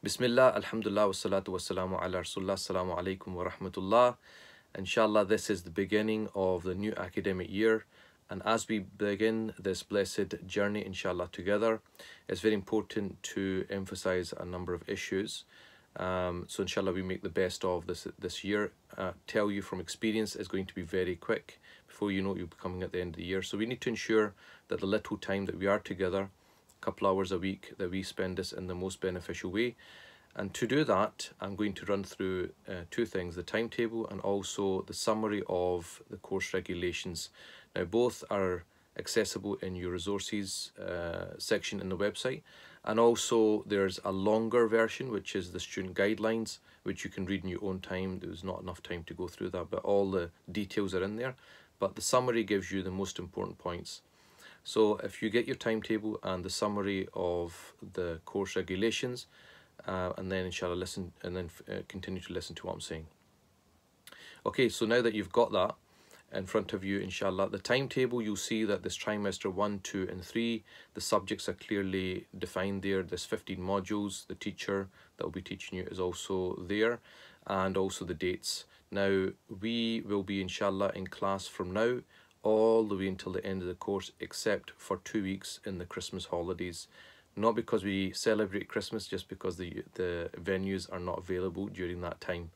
Bismillah, alhamdulillah, wassalatu wassalamu ala rasulullah, assalamu alaikum wa rahmatullah. Inshallah, this is the beginning of the new academic year. And as we begin this blessed journey, inshallah, together, it's very important to emphasize a number of issues. So inshallah, we make the best of this year. Tell you from experience, it's going to be very quick. Before you know it, you'll be coming at the end of the year. So we need to ensure that the little time that we are together, couple hours a week, that we spend this in the most beneficial way. And to do that, I'm going to run through two things: the timetable and also the summary of the course regulations. Now both are accessible in your resources section in the website, and also there's a longer version which is the student guidelines, which you can read in your own time. There's not enough time to go through that, but all the details are in there. But the summary gives you the most important points. So if you get your timetable and the summary of the course regulations, and then inshallah listen, and then continue to listen to what I'm saying. Okay, so now that you've got that in front of you, inshallah, the timetable, you'll see that this trimester 1, 2 and 3, the subjects are clearly defined there. There's 15 modules. The teacher that will be teaching you is also there, and also the dates. Now we will be inshallah in class from now all the way until the end of the course, except for 2 weeks in the Christmas holidays. Not because we celebrate Christmas, just because the venues are not available during that time,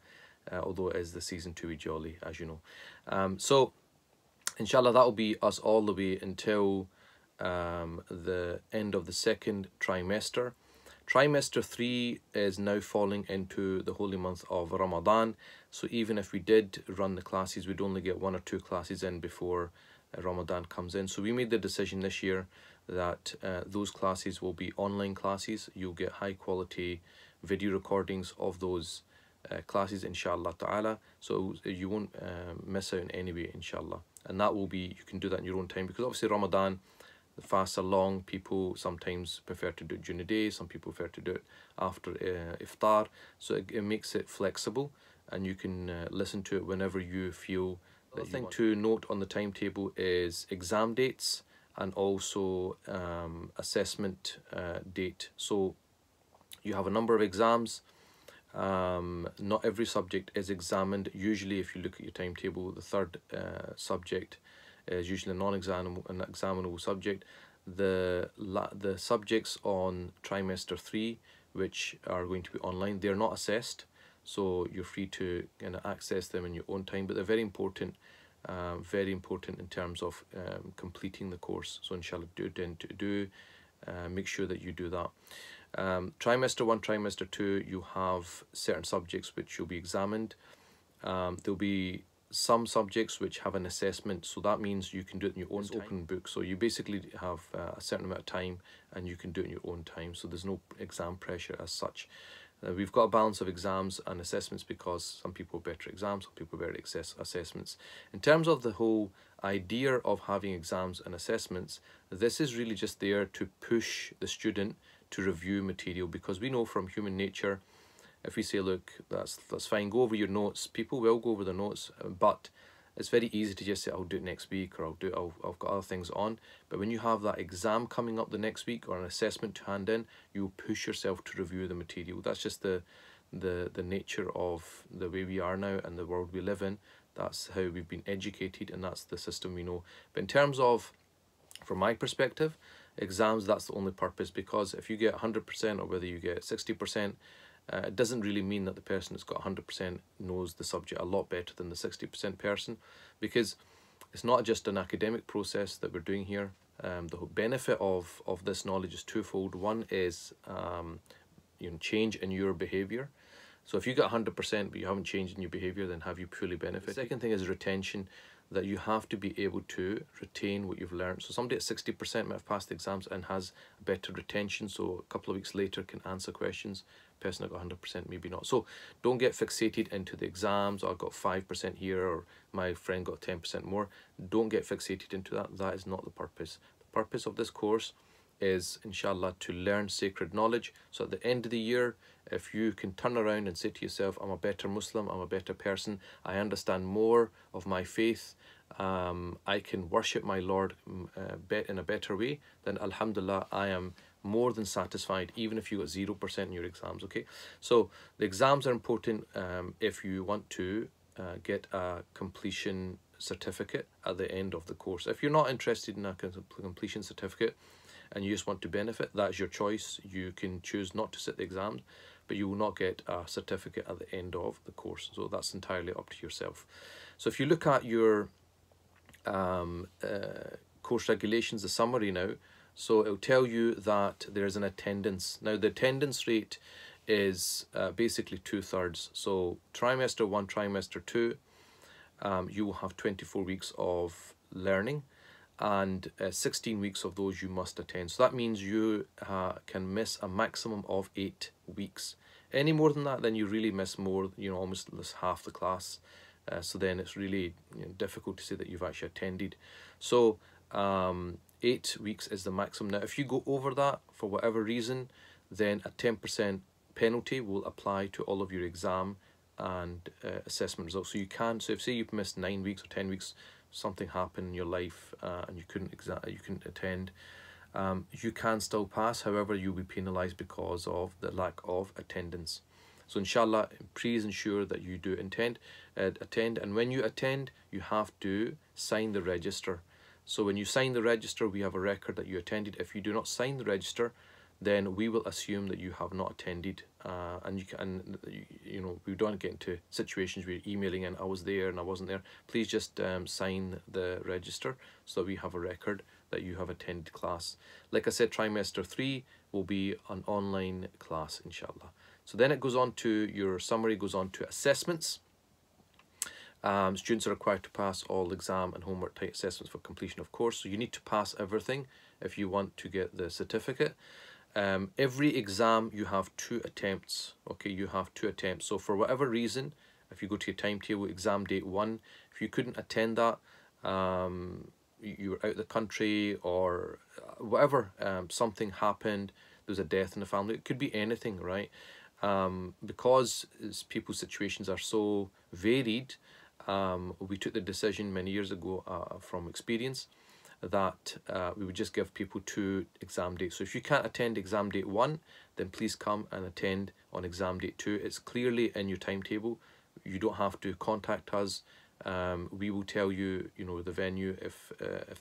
although it is the season to be jolly, as you know. So inshallah, that will be us all the way until the end of the second trimester. Trimester 3 is now falling into the holy month of Ramadan. So even if we did run the classes, we'd only get 1 or 2 classes in before Ramadan comes in. So we made the decision this year that those classes will be online classes. You'll get high quality video recordings of those classes, inshallah ta'ala. So you won't miss out in any way, inshallah. And that will be, you can do that in your own time, because obviously Ramadan, the fasts are long. People sometimes prefer to do it during the day. Some people prefer to do it after iftar. So it makes it flexible, and you can listen to it whenever you feel that you want. To note on the timetable is exam dates and also assessment date. So you have a number of exams. Not every subject is examined. Usually, if you look at your timetable, the third subject is usually a non-examinable subject. The subjects on trimester 3, which are going to be online, they're not assessed, so you're free to kind of access them in your own time, but they're very important in terms of completing the course. So inshallah, make sure that you do that. Trimester 1, trimester 2, you have certain subjects which you'll be examined. There'll be some subjects which have an assessment, so that means you can do it in your own open book. So you basically have a certain amount of time and you can do it in your own time, so there's no exam pressure as such. We've got a balance of exams and assessments because some people are better at exams, some people are better at assessments. In terms of the whole idea of having exams and assessments, this is really just there to push the student to review material, because we know from human nature, if we say, look, that's fine, go over your notes, people will go over their notes, but it's very easy to just say, I'll do it next week, or I've got other things on. But when you have that exam coming up the next week or an assessment to hand in, you push yourself to review the material. That's just the nature of the way we are now and the world we live in. That's how we've been educated, and that's the system we know. But in terms of, from my perspective, exams, that's the only purpose, because if you get 100% or whether you get 60%, it doesn't really mean that the person that's got 100% knows the subject a lot better than the 60% person, because it's not just an academic process that we're doing here. The benefit of this knowledge is twofold. One is change in your behavior. So if you got 100% but you haven't changed in your behavior, then have you purely benefited? The second thing is retention, that you have to be able to retain what you've learned. So somebody at 60% might have passed the exams and has better retention, so a couple of weeks later can answer questions. Person that got 100% maybe not. So don't get fixated into the exams, or I got 5% here, or my friend got 10% more. Don't get fixated into that. That is not the purpose. The purpose of this course is, inshallah, to learn sacred knowledge. So at the end of the year, if you can turn around and say to yourself, I'm a better Muslim, I'm a better person, I understand more of my faith, I can worship my Lord in a better way, then alhamdulillah, I am more than satisfied, even if you got 0% in your exams. Okay, so the exams are important if you want to get a completion certificate at the end of the course. If you're not interested in a completion certificate and you just want to benefit, that's your choice. You can choose not to sit the exams, but you will not get a certificate at the end of the course. So that's entirely up to yourself. So if you look at your course regulations, the summary now, so it will tell you that there's an attendance. Now the attendance rate is basically 2/3. So trimester 1, trimester 2, you will have 24 weeks of learning, and 16 weeks of those you must attend. So that means you can miss a maximum of 8 weeks. Any more than that, then you really miss more, almost half the class. So then it's really difficult to say that you've actually attended. So 8 weeks is the maximum. Now, if you go over that for whatever reason, then a 10% penalty will apply to all of your exam and assessment results. So you can, so if say you've missed 9 weeks or 10 weeks, something happened in your life and you couldn't attend, you can still pass. However, you'll be penalised because of the lack of attendance. So inshallah, please ensure that you do attend, and when you attend, you have to sign the register. So when you sign the register, we have a record that you attended. If you do not sign the register, then we will assume that you have not attended, and we don't get into situations where you're emailing in, I was there and I wasn't there. Please just sign the register so that we have a record that you have attended class. Like I said, trimester 3 will be an online class, inshallah. So then it goes on to your summary, goes on to assessments. Students are required to pass all exam and homework type assessments for completion of course. So you need to pass everything if you want to get the certificate. Every exam you have 2 attempts. Okay, you have 2 attempts. So for whatever reason, if you go to your timetable, exam date 1, if you couldn't attend that, you were out of the country or whatever, something happened, there was a death in the family, it could be anything, right? Because people's situations are so varied, we took the decision many years ago from experience that we would just give people 2 exam dates. So if you can't attend exam date 1, then please come and attend on exam date 2. It's clearly in your timetable. You don't have to contact us. We will tell you, the venue if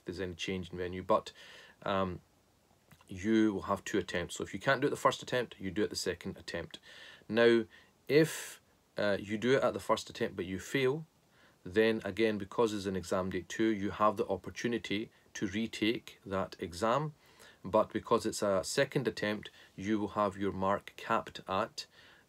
there's any change in venue, but you will have 2 attempts. So if you can't do it the first attempt, you do it the second attempt. Now, if you do it at the first attempt but you fail, then again, because it's an exam date 2, you have the opportunity to retake that exam, but because it's a second attempt, you will have your mark capped at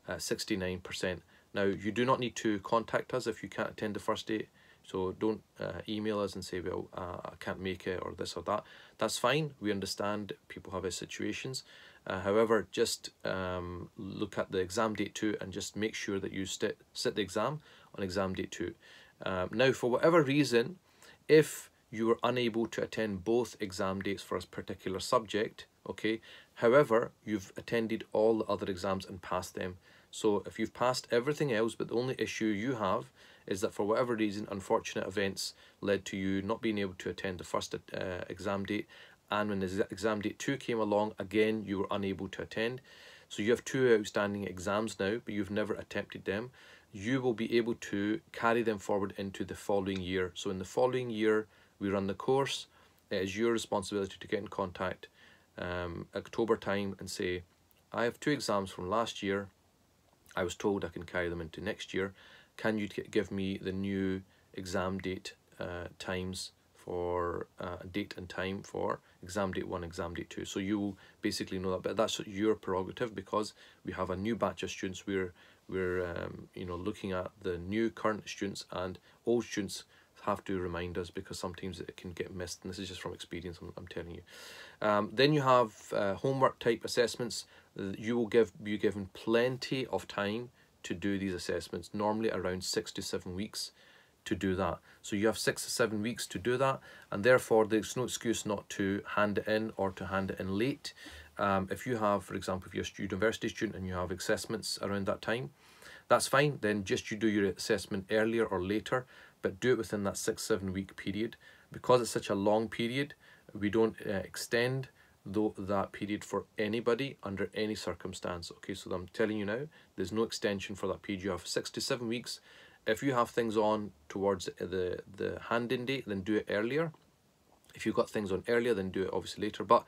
69%. Now, you do not need to contact us if you can't attend the first day. So don't email us and say, well, I can't make it or this or that. That's fine. We understand people have their situations. However, just look at the exam date 2 and just make sure that you sit the exam on exam date 2. Now, for whatever reason, if you are unable to attend both exam dates for a particular subject, okay, however, you've attended all the other exams and passed them. So if you've passed everything else, but the only issue you have is that for whatever reason, unfortunate events led to you not being able to attend the first exam date, and when the exam date 2 came along, again, you were unable to attend. So you have 2 outstanding exams now, but you've never attempted them. You will be able to carry them forward into the following year. So in the following year, we run the course. It is your responsibility to get in contact October time and say, I have 2 exams from last year. I was told I can carry them into next year. Can you give me the new exam date times for date and time for exam date 1, exam date 2? So you will basically know that, but that's your prerogative because we have a new batch of students. We're looking at the new current students, and old students have to remind us because sometimes it can get missed, and this is just from experience, I'm telling you. Then you have homework type assessments. You will be given plenty of time to do these assessments, normally around 6 to 7 weeks to do that. So you have 6 to 7 weeks to do that, and therefore there's no excuse not to hand it in or to hand it in late. If you have, for example, if you're a university student and you have assessments around that time, that's fine. Then just you do your assessment earlier or later, but do it within that 6-7 week period. Because it's such a long period, we don't extend that period for anybody under any circumstance. Okay, so I'm telling you now, there's no extension for that period. You have 6 to 7 weeks. If you have things on towards the hand-in date, then do it earlier. If you've got things on earlier, then do it obviously later, but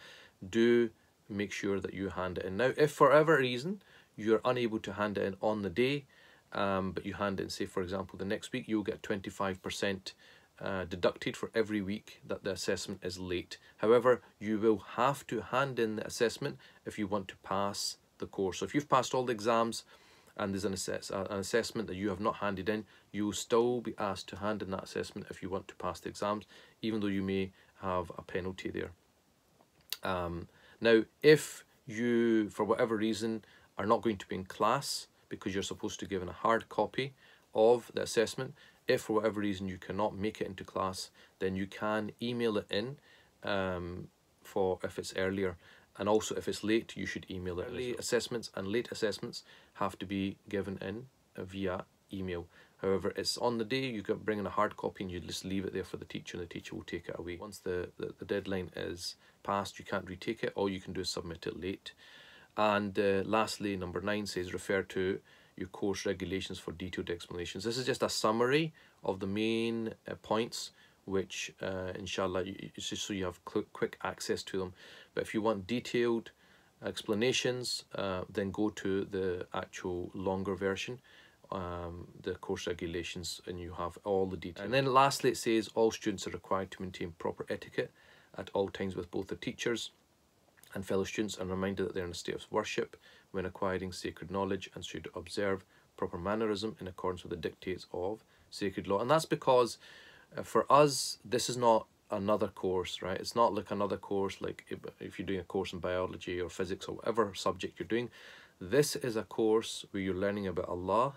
do make sure that you hand it in. Now, if for whatever reason you're unable to hand it in on the day, but you hand it in, say for example the next week, you'll get 25% deducted for every week that the assessment is late. However, you will have to hand in the assessment if you want to pass the course. So if you've passed all the exams and there's an assessment that you have not handed in, you will still be asked to hand in that assessment if you want to pass the exams, even though you may have a penalty there. Now, if you, for whatever reason, are not going to be in class because you're supposed to give in a hard copy of the assessment, if for whatever reason you cannot make it into class, then you can email it in for if it's earlier. And also if it's late, you should email it. Early assessments and late assessments have to be given in via email. However, it's on the day, you can bring in a hard copy and you just leave it there for the teacher and the teacher will take it away. Once the deadline is passed, you can't retake it. All you can do is submit it late. And lastly, number 9 says refer to your course regulations for detailed explanations. This is just a summary of the main points, which inshallah, it's just so you have quick access to them. But if you want detailed explanations, then go to the actual longer version, the course regulations, and you have all the details. And then lastly, it says all students are required to maintain proper etiquette at all times with both the teachers and fellow students, and reminded that they're in a state of worship when acquiring sacred knowledge and should observe proper mannerism in accordance with the dictates of sacred law. And that's because for us, this is not another course, right? It's not like another course, like if you're doing a course in biology or physics or whatever subject you're doing. This is a course where you're learning about Allah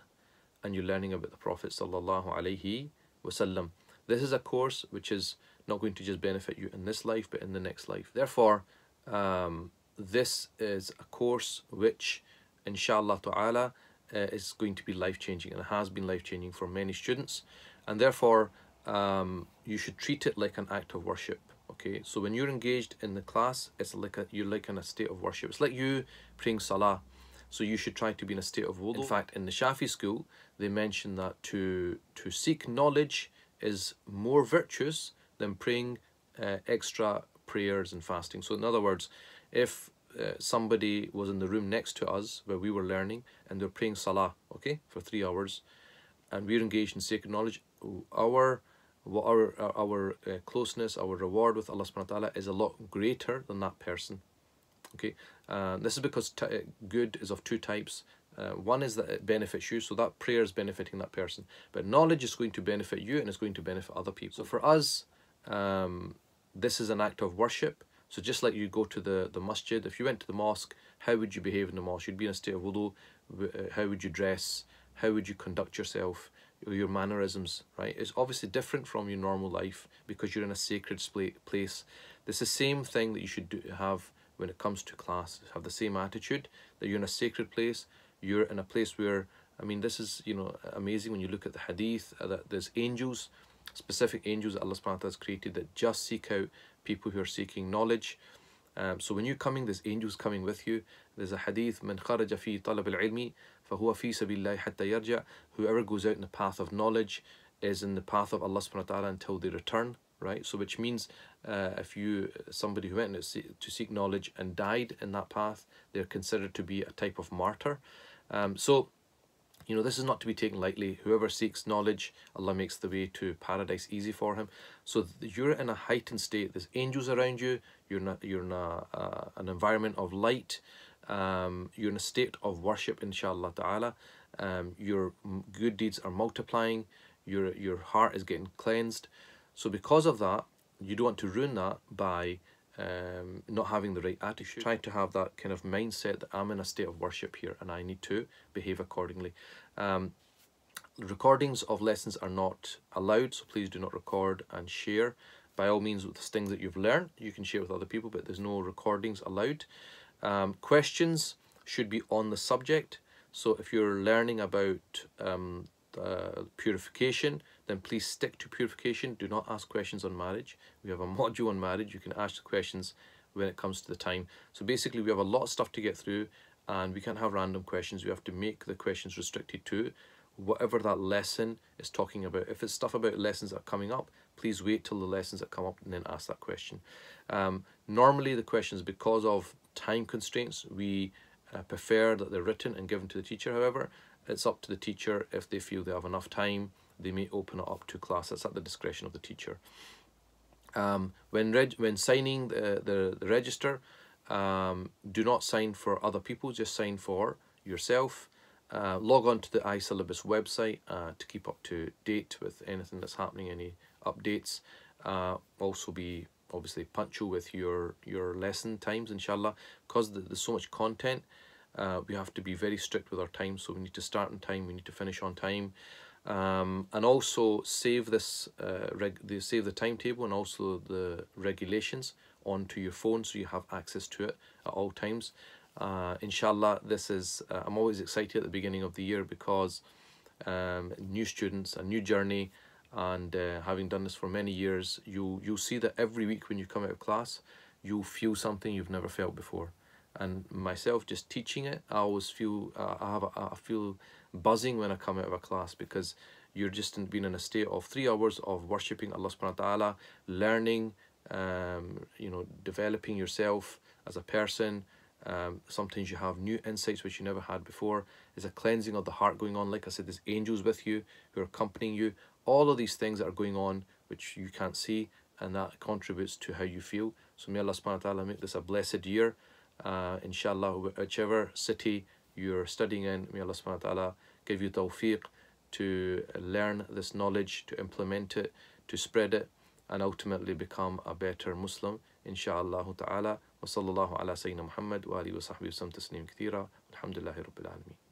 and you're learning about the Prophet sallallahu alaihi wasallam. This is a course which is not going to just benefit you in this life, but in the next life. Therefore, this is a course which, inshallah ta'ala, is going to be life-changing, and it has been life-changing for many students. And therefore, you should treat it like an act of worship. Okay, so when you're engaged in the class, it's like you're like in a state of worship. It's like you praying salah. So you should try to be in a state of wudu. In fact, in the Shafi school, they mention that to seek knowledge is more virtuous than praying extra prayers and fasting. So in other words, if somebody was in the room next to us where we were learning and they're praying salah, okay, for 3 hours, and we're engaged in sacred knowledge, our closeness, our reward with Allah subhanahu wa ta'ala is a lot greater than that person. Okay, this is because good is of two types. One is that it benefits you, so that prayer is benefiting that person, but knowledge is going to benefit you and it's going to benefit other people. So for us, this is an act of worship. So just like you go to the masjid, if you went to the mosque, how would you behave in the mosque? You'd be in a state of wudu. How would you dress? How would you conduct yourself? Your mannerisms, right? It's obviously different from your normal life because you're in a sacred place. It's the same thing that you should have when it comes to class. Have the same attitude that you're in a sacred place. You're in a place where, I mean, this is, you know, amazing when you look at the hadith, that there's angels, specific angels that Allah subhanahu wa ta'ala has created that just seek out people who are seeking knowledge. So when you're coming, there's angels coming with you. There's a hadith, من خرج في طلب العلم فهو في سبيل الله حتى يرجع. Whoever goes out in the path of knowledge is in the path of Allah subhanahu wa ta'ala until they return, right? So which means if somebody who went to seek knowledge and died in that path, they're considered to be a type of martyr. So, you know, this is not to be taken lightly. Whoever seeks knowledge, Allah makes the way to paradise easy for him. So you're in a heightened state. There's angels around you. You're in an environment of light. You're in a state of worship, inshallah ta'ala. Your good deeds are multiplying. Your heart is getting cleansed. So because of that, you don't want to ruin that by not having the right attitude. Try to have that kind of mindset that I'm in a state of worship here and I need to behave accordingly. Recordings of lessons are not allowed, so please do not record and share. By all means, with the things that you've learned, you can share with other people, but there's no recordings allowed. Questions should be on the subject. So if you're learning about purification, then please stick to purification. Do not ask questions on marriage. We have a module on marriage. You can ask the questions when it comes to the time. So basically we have a lot of stuff to get through, and we can't have random questions. We have to make the questions restricted to whatever that lesson is talking about. If it's stuff about lessons that are coming up, please wait till the lessons that come up and then ask that question. Normally the questions, because of time constraints, we prefer that they're written and given to the teacher. However, it's up to the teacher. If they feel they have enough time, they may open it up to class. That's at the discretion of the teacher. When signing the register, do not sign for other people, just sign for yourself. Log on to the iSyllabus website to keep up to date with anything that's happening, any updates. Also be obviously punctual with your lesson times, inshallah, because there's so much content. We have to be very strict with our time, so we need to start on time, we need to finish on time. And also save this save the timetable and also the regulations onto your phone, so you have access to it at all times. Inshallah, this is I'm always excited at the beginning of the year, because new students, a new journey, and having done this for many years, you'll see that every week when you come out of class, you'll feel something you've never felt before. And myself, just teaching it, I always feel I feel buzzing when I come out of a class, because you're just being in a state of 3 hours of worshipping Allah subhanahu wa ta'ala, learning, you know, developing yourself as a person. Sometimes you have new insights which you never had before. There's a cleansing of the heart going on. Like I said, there's angels with you who are accompanying you. All of these things that are going on which you can't see, and that contributes to how you feel. So may Allah subhanahu wa ta'ala make this a blessed year. Inshallah, whichever city you're studying in, may Allah subhanahu wa ta'ala give you tawfiq to learn this knowledge, to implement it, to spread it, and ultimately become a better Muslim, inshallah ta'ala. Wa sallallahu ala sayyidina Muhammad wa alihi wa sahbihi wa sallam tasneem kathira. Alhamdulillahi rabbil alameen.